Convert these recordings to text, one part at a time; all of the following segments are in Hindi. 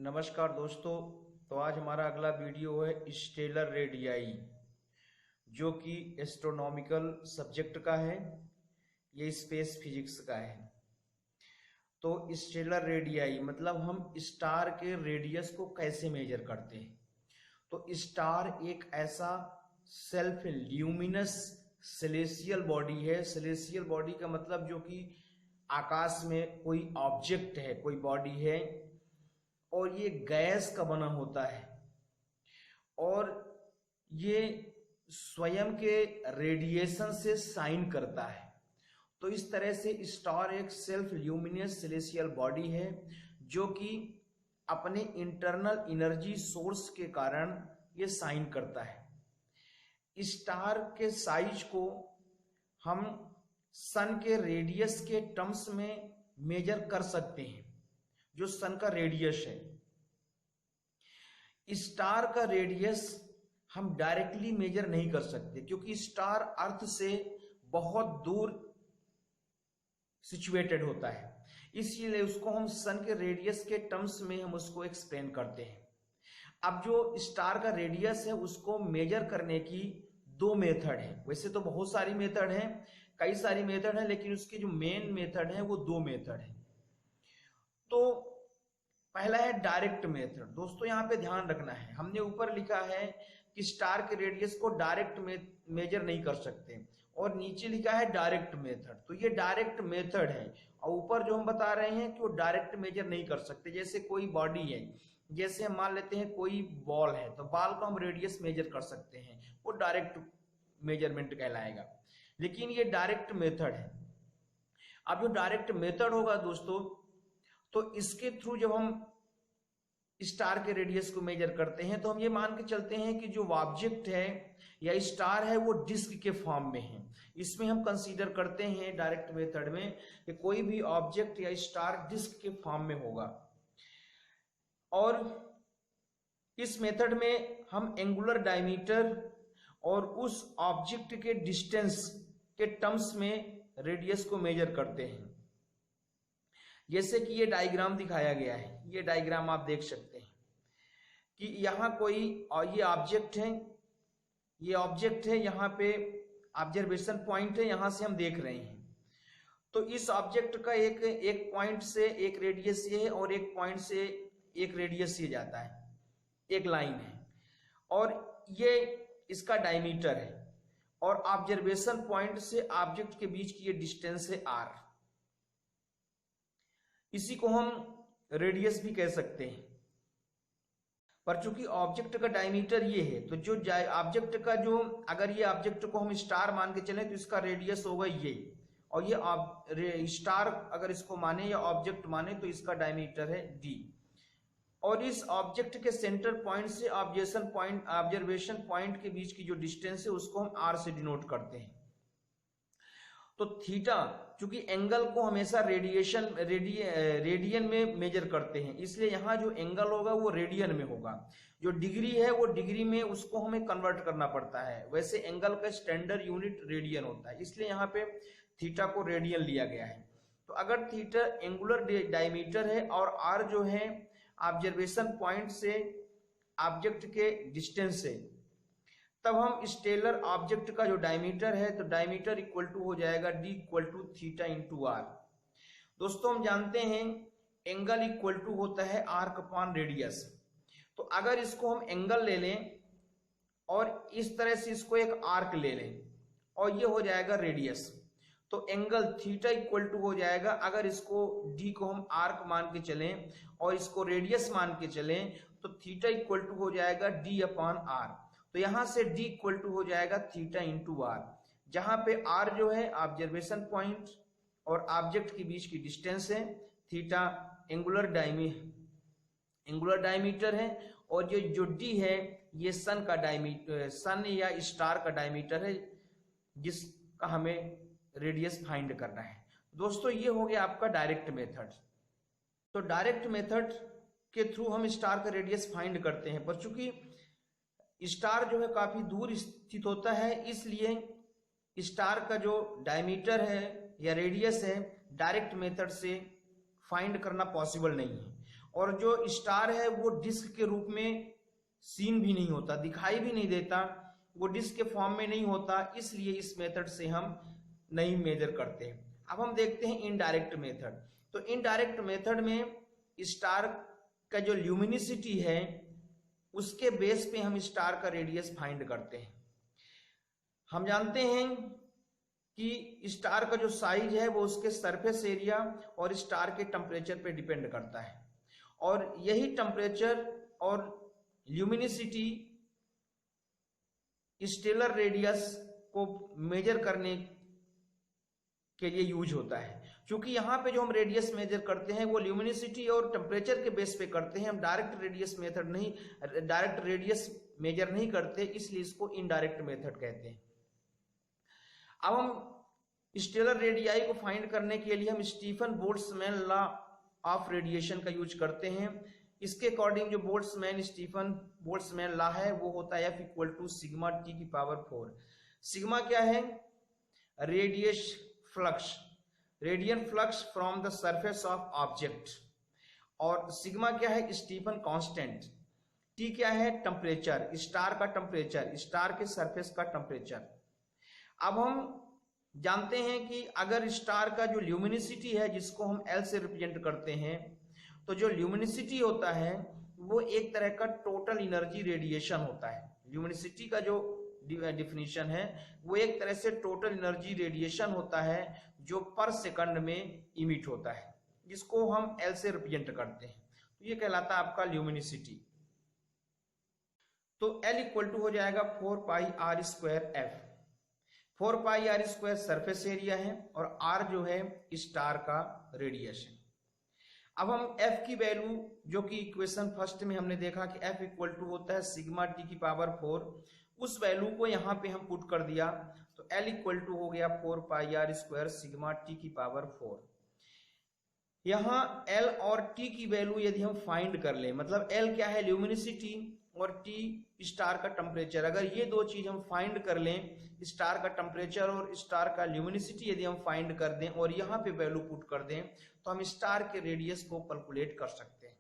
नमस्कार दोस्तों। तो आज हमारा अगला वीडियो है स्टेलर रेडियाई, जो कि एस्ट्रोनॉमिकल सब्जेक्ट का है। ये स्पेस फिजिक्स का है। तो स्टेलर रेडियाई मतलब हम स्टार के रेडियस को कैसे मेजर करते हैं। तो स्टार एक ऐसा सेल्फ ल्यूमिनस सेलेसियल बॉडी है। सेलेसियल बॉडी का मतलब जो कि आकाश में कोई ऑब्जेक्ट है, कोई बॉडी है, और ये गैस का बना होता है और ये स्वयं के रेडिएशन से शाइन करता है। तो इस तरह से स्टार एक सेल्फ ल्यूमिनस सेलेसियल बॉडी है जो कि अपने इंटरनल एनर्जी सोर्स के कारण ये शाइन करता है। स्टार के साइज को हम सन के रेडियस के टर्म्स में मेजर कर सकते हैं, जो सन का रेडियस है। स्टार का रेडियस हम डायरेक्टली मेजर नहीं कर सकते क्योंकि स्टार अर्थ से बहुत दूर सिचुएटेड होता है, इसलिए उसको हम सन के रेडियस के टर्म्स में हम उसको एक्सप्लेन करते हैं। अब जो स्टार का रेडियस है उसको मेजर करने की दो मेथड है। वैसे तो बहुत सारी मेथड है, कई सारी मेथड है, लेकिन उसकी जो मेन मेथड है वो दो मेथड है। तो पहला है डायरेक्ट मेथड। दोस्तों यहाँ पे ध्यान रखना है, हमने ऊपर लिखा है कि स्टार के रेडियस को डायरेक्ट मेजर नहीं कर सकते और नीचे लिखा है डायरेक्ट मेथड। तो ये डायरेक्ट मेथड है और ऊपर जो हम बता रहे हैं कि वो डायरेक्ट मेजर नहीं कर सकते। जैसे कोई बॉडी है, जैसे हम मान लेते हैं कोई बॉल है, तो बॉल को हम रेडियस मेजर कर सकते हैं, वो डायरेक्ट मेजरमेंट कहलाएगा। लेकिन ये डायरेक्ट मेथड है। अब जो डायरेक्ट मेथड होगा दोस्तों, तो इसके थ्रू जब हम स्टार के रेडियस को मेजर करते हैं तो हम ये मान के चलते हैं कि जो ऑब्जेक्ट है या स्टार है वो डिस्क के फॉर्म में है। इसमें हम कंसीडर करते हैं डायरेक्ट मेथड में कि कोई भी ऑब्जेक्ट या स्टार डिस्क के फॉर्म में होगा। और इस मेथड में हम एंगुलर डायमीटर और उस ऑब्जेक्ट के डिस्टेंस के टर्म्स में रेडियस को मेजर करते हैं। जैसे कि ये डायग्राम दिखाया गया है, ये डायग्राम आप देख सकते हैं कि यहाँ कोई ये ऑब्जेक्ट है, ये ऑब्जेक्ट है, यहाँ पे ऑब्जर्वेशन पॉइंट है, यहां से हम देख रहे हैं। तो इस ऑब्जेक्ट का एक पॉइंट से एक रेडियस ये है और एक पॉइंट से एक रेडियस ये जाता है, एक लाइन है, और ये इसका डायमीटर है और ऑब्जर्वेशन पॉइंट से ऑब्जेक्ट के बीच की ये डिस्टेंस है r। इसी को हम रेडियस भी कह सकते हैं। पर चूंकि ऑब्जेक्ट का डायमीटर ये है, तो जो ऑब्जेक्ट का जो, अगर ये ऑब्जेक्ट को हम स्टार मान के चलें तो इसका रेडियस होगा ये, और ये स्टार अगर इसको माने या ऑब्जेक्ट माने तो इसका डायमीटर है d। और इस ऑब्जेक्ट के सेंटर पॉइंट से ऑब्जर्वेशन पॉइंट के बीच की जो डिस्टेंस है उसको हम r से डिनोट करते हैं। तो थीटा, चूंकि एंगल को हमेशा रेडियन में मेजर करते हैं, इसलिए यहां जो एंगल होगा वो रेडियन में होगा। जो डिग्री है वो डिग्री में उसको हमें कन्वर्ट करना पड़ता है। वैसे एंगल का स्टैंडर्ड यूनिट रेडियन होता है, इसलिए यहाँ पे थीटा को रेडियन लिया गया है। तो अगर थीटा एंगुलर डायमीटर है और आर जो है ऑब्जर्वेशन पॉइंट से ऑब्जेक्ट के डिस्टेंस है, तब हम स्टेलर ऑब्जेक्ट का जो डायमीटर है, तो डायमीटर इक्वल टू हो जाएगा d equal to theta into R. दोस्तों हम जानते हैं एंगल इक्वल टू होता है आर्क अपॉन रेडियस। तो अगर इसको हम एंगल ले लें और इस तरह से इसको एक आर्क ले लें और ये हो जाएगा रेडियस, तो एंगल थीटा इक्वल टू हो जाएगा, अगर इसको d को हम आर्क मान के चलें और इसको रेडियस मान के चलें, तो थीटा इक्वल टू हो जाएगा d अपॉन आर। तो यहां से d इक्वल टू हो जाएगा थीटा इंटू आर, जहां पे r जो है ऑब्जर्वेशन पॉइंट और ऑब्जेक्ट के बीच की डिस्टेंस है, थीटा एंगुलर डायमीटर है, और जो d है ये सन का डायमीटर, सन या स्टार का डायमीटर है, जिसका हमें रेडियस फाइंड करना है। दोस्तों ये हो गया आपका डायरेक्ट मेथड। तो डायरेक्ट मेथड के थ्रू हम स्टार का रेडियस फाइंड करते हैं, पर चूंकि स्टार जो है काफी दूर स्थित होता है, इसलिए स्टार का जो डायमीटर है या रेडियस है डायरेक्ट मेथड से फाइंड करना पॉसिबल नहीं है। और जो स्टार है वो डिस्क के रूप में सीन भी नहीं होता, दिखाई भी नहीं देता, वो डिस्क के फॉर्म में नहीं होता, इसलिए इस मेथड से हम नहीं मेजर करते हैं। अब हम देखते हैं इनडायरेक्ट मेथड। तो इनडायरेक्ट मेथड में स्टार का जो ल्यूमिनिसिटी है उसके बेस पे हम स्टार का रेडियस फाइंड करते हैं। हम जानते हैं कि स्टार का जो साइज है वो उसके सरफेस एरिया और स्टार के टेम्परेचर पे डिपेंड करता है, और यही टेम्परेचर और ल्यूमिनिसिटी स्टेलर रेडियस को मेजर करने के लिए यूज होता है। क्योंकि यहाँ पे जो हम रेडियस मेजर करते हैं वो ल्यूमिनिसिटी और टेम्परेचर के बेस पे करते हैं, हम डायरेक्ट रेडियस मेथड नहीं, डायरेक्ट रेडियस मेजर नहीं करते, इसलिए इसको इनडायरेक्ट मेथड कहते हैं। अब हम स्टेलर रेडियाई को फाइंड करने के लिए हम Stefan Boltzmann law of radiation का यूज करते हैं। इसके अकॉर्डिंग जो स्टीफन बोल्ट्जमैन लॉ है वो होता है F = सिग्मा T की पावर 4। सिग्मा क्या है? Radian flux from the surface of object, और सिग्मा क्या है? Stefan constant. टी क्या है? टेम्परेचर, स्टार का टेम्परेचर, स्टार के सरफेस का टेम्परेचर। अब हम जानते हैं कि अगर स्टार का जो ल्यूमिनिसिटी है जिसको हम L से रिप्रेजेंट करते हैं, तो जो ल्यूमिनिसिटी होता है वो एक तरह का टोटल एनर्जी रेडिएशन होता है। ल्यूमिनिसिटी का जो डिफिनीशन है वो एक तरह से टोटल एनर्जी रेडिएशन होता है जो पर सेकंड में इमिट होता है, जिसको हम L से रिप्रेजेंट करते हैं। तो ये कहलाता है आपका ल्यूमिनिसिटी। तो L = हो जाएगा 4πr²F। 4πr² सरफेस एरिया है और R जो है स्टार का रेडियस है। अब हम F की वैल्यू, जो कि इक्वेशन फर्स्ट में हमने देखा कि F = होता है सिग्मा T की पावर 4, उस वैल्यू को यहाँ पे हम पुट कर दिया तो L = हो गया 4πr² सिग्मा T की पावर 4। यहाँ L और T की वैल्यू यदि हम फाइंड कर लें, मतलब L क्या है? ल्यूमिनिसिटी, और T स्टार का टेम्परेचर, अगर ये दो चीज हम फाइंड कर लें, स्टार का टेम्परेचर और स्टार का ल्यूमिनिसिटी यदि हम फाइंड कर दें और यहाँ पे वैल्यू पुट कर दें, तो हम स्टार के रेडियस को कैलकुलेट कर सकते हैं।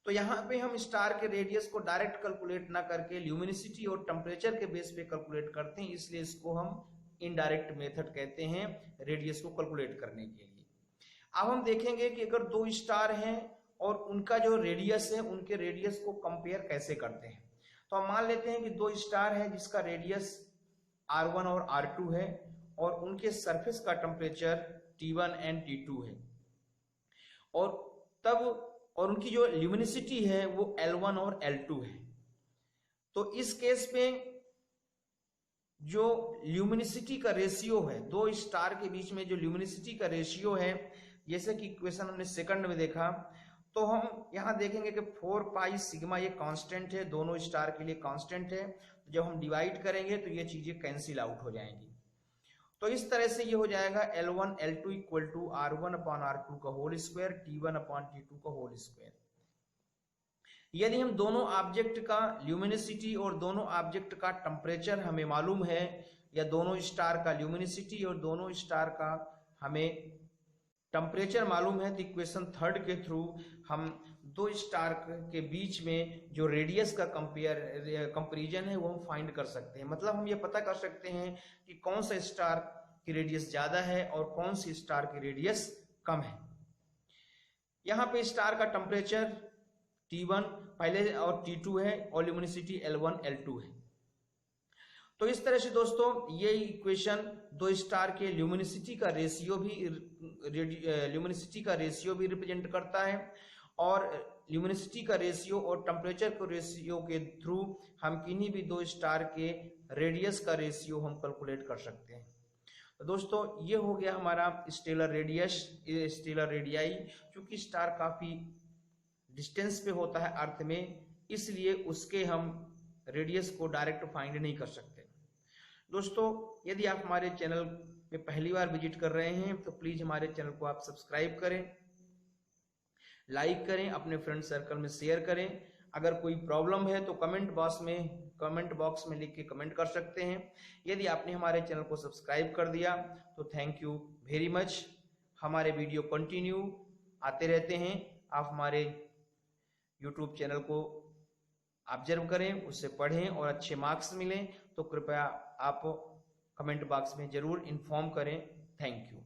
तो यहाँ पे हम स्टार के रेडियस को डायरेक्ट कैलकुलेट ना करके ल्यूमिनिसिटी और टेम्परेचर के बेस पे कैलकुलेट करते हैं, इसलिए इसको हम इनडायरेक्ट मेथड कहते हैं रेडियस को कैलकुलेट करने के लिए। अब हम देखेंगे कि अगर दो स्टार हैं और उनका जो रेडियस है, उनके रेडियस को कंपेयर कैसे करते हैं। तो हम मान लेते हैं कि दो स्टार है जिसका रेडियस R1 और R2 है और उनके सरफेस का टेम्परेचर T1 एंड T2 है, और उनकी जो ल्यूमिनिसिटी है वो L1 और L2 है। तो इस केस में जो ल्यूमिनिसिटी का रेशियो है, दो स्टार के बीच में जो ल्यूमिनिसिटी का रेशियो है, जैसे कि इक्वेशन हमने सेकंड में देखा, तो हम यहाँ देखेंगे कि 4π सिग्मा ये कांस्टेंट है, दोनों स्टार के लिए कांस्टेंट है। तो जब हम डिवाइड करेंगे तो ये चीजें कैंसिल आउट हो जाएंगी। तो इस तरह से ये हो जाएगा L1 L2 = R1/R2 का होल स्क्वायर, T1/T2 का होल स्क्वायर। यदि हम दोनों ऑब्जेक्ट का ल्यूमिनिसिटी और दोनों ऑब्जेक्ट का टेम्परेचर हमें मालूम है, या दोनों स्टार का ल्यूमिनिसिटी और दोनों स्टार का हमें टेम्परेचर मालूम है, तो इक्वेशन थर्ड के थ्रू हम दो स्टार के बीच में जो रेडियस का कंपैरिजन है वो हम फाइंड कर सकते हैं। मतलब हम ये पता कर सकते हैं कि कौन सा स्टार की रेडियस ज्यादा है और कौन सी स्टार की रेडियस कम है। यहाँ पे स्टार का टेम्परेचर T1 पहले और T2 है और ल्यूमिनिसिटी L1 L2 है। तो इस तरह से दोस्तों ये इक्वेशन दो स्टार के ल्यूमिनिसिटी का रेशियो भी रिप्रेजेंट करता है, और ल्यूमिनिसिटी का रेशियो और टेम्परेचर के रेशियो के थ्रू हम किन्हीं भी दो स्टार के रेडियस का रेशियो हम कैलकुलेट कर सकते हैं। तो दोस्तों ये हो गया हमारा स्टेलर रेडियाई। क्योंकि स्टार काफी डिस्टेंस पे होता है अर्थ में, इसलिए उसके हम रेडियस को डायरेक्ट फाइंड नहीं कर सकते। दोस्तों यदि आप हमारे चैनल पे पहली बार विजिट कर रहे हैं तो प्लीज हमारे चैनल को आप सब्सक्राइब करें, लाइक करें, अपने फ्रेंड सर्कल में शेयर करें। अगर कोई प्रॉब्लम है तो कमेंट बॉक्स में लिख के कमेंट कर सकते हैं। यदि आपने हमारे चैनल को सब्सक्राइब कर दिया तो थैंक यू वेरी मच। हमारे वीडियो कंटिन्यू आते रहते हैं, आप हमारे यूट्यूब चैनल को ऑब्जर्व करें, उससे पढ़ें और अच्छे मार्क्स मिलें तो कृपया आप कमेंट बॉक्स में जरूर इन्फॉर्म करें। Thank you.